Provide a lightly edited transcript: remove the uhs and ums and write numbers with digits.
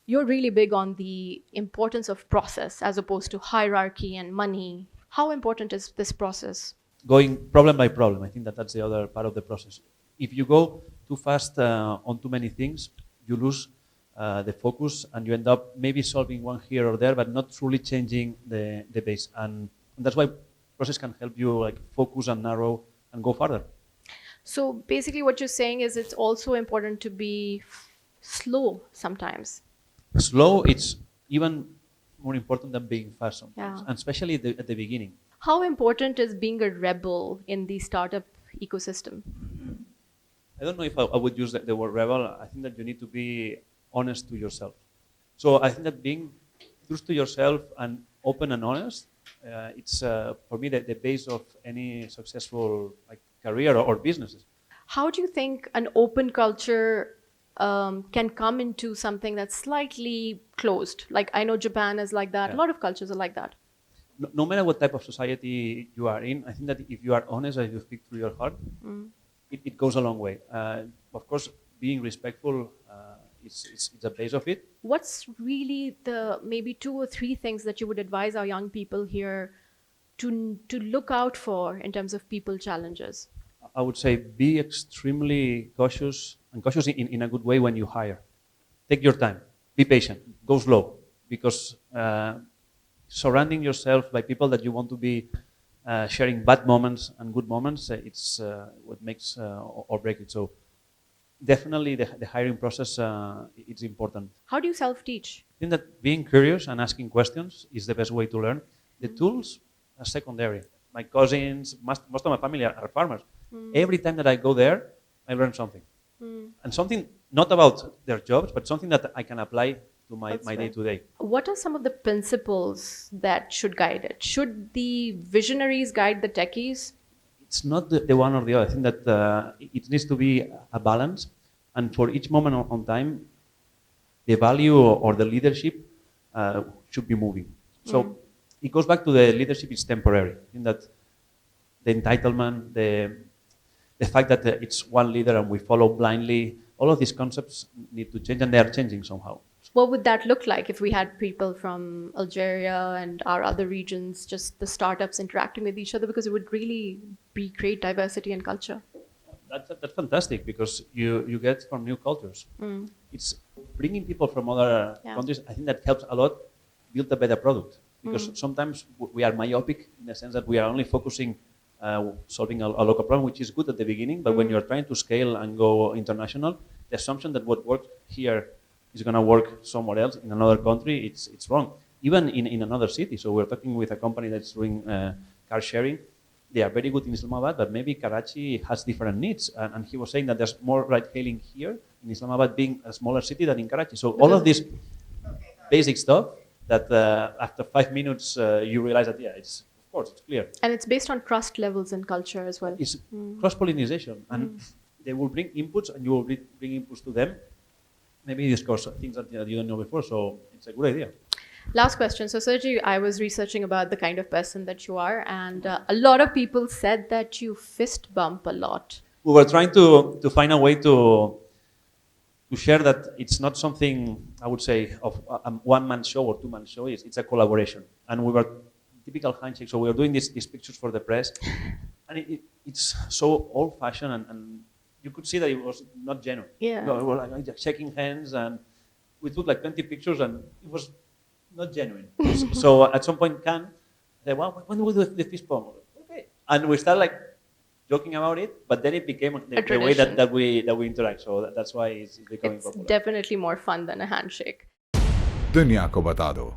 You're really big on the importance of process as opposed to hierarchy and money. How important is this process? Going problem by problem. I think that that's the other part of the process. If you go too fast on too many things, you lose the focus and you end up maybe solving one here or there, but not truly changing the base. And that's why process can help you like focus and narrow and go further. So basically what you're saying is it's also important to be slow sometimes. Slow, it's even more important than being fast sometimes, Yeah. and especially at the beginning. How important is being a rebel in the startup ecosystem? I don't know if I would use the word rebel. I think that you need to be honest to yourself. So I think that being true to yourself and open and honest, it's for me the base of any successful like career or businesses. How do you think an open culture can come into something that's slightly closed? Like I know Japan is like that. A Yeah. lot of cultures are like that. No matter what type of society you are in, I think that if you are honest and you speak through your heart, it goes a long way. Of course, being respectful is a base of it. What's really the maybe 2 or 3 things that you would advise our young people here to look out for in terms of people challenges? I would say be extremely cautious and cautious in a good way when you hire. Take your time, be patient, go slow, because surrounding yourself by people that you want to be sharing bad moments and good moments, it's what makes or break it. So definitely the hiring process it's important. How do you self-teach? I think that being curious and asking questions is the best way to learn. The tools are secondary. My cousins, most of my family are farmers. Every time that I go there, I learn something. And something not about their jobs, but something that I can apply to my That's right. day-to-day. What are some of the principles that should guide it? Should the visionaries guide the techies? It's not the one or the other. I think that it needs to be a balance. And for each moment on time, the value or the leadership should be moving. So it goes back to the leadership is temporary. I think that the entitlement, the fact that it's one leader and we follow blindly, all of these concepts need to change, and they are changing somehow. What would that look like if we had people from Algeria and our other regions, just the startups interacting with each other? Because it would really create diversity and culture. That's fantastic because you get from new cultures. It's bringing people from other Yeah. countries. I think that helps a lot build a better product because sometimes we are myopic in the sense that we are only focusing solving a local problem, which is good at the beginning, but when you're trying to scale and go international, the assumption that what works here is going to work somewhere else in another country, it's wrong. Even in another city. So we're talking with a company that's doing car sharing. They are very good in Islamabad, but maybe Karachi has different needs. And he was saying that there's more ride-hailing here in Islamabad being a smaller city than in Karachi. So all of this basic stuff that after 5 minutes you realize that, yeah, it's of course, it's clear. And it's based on trust levels and culture as well. It's cross-pollinization. And they will bring inputs and you will bring inputs to them. Maybe discuss things that you didn't know before. So it's a good idea. Last question. So, Sergi, I was researching about the kind of person that you are, and a lot of people said that you fist bump a lot. We were trying to find a way to share that it's not something, I would say, of a one-man show or two-man show. It's a collaboration. And we were typical handshake. So we were doing these pictures for the press. And it's so old-fashioned and you could see that it was not genuine. Yeah. No, we were like shaking hands and we took like 20 pictures and it was not genuine. So at some point, Khan said, well, when do we do the fist bump? Okay. And we started like joking about it, but then it became the way that we interact. So that's why it's becoming popular. Definitely more fun than a handshake. दुनिया को बता दो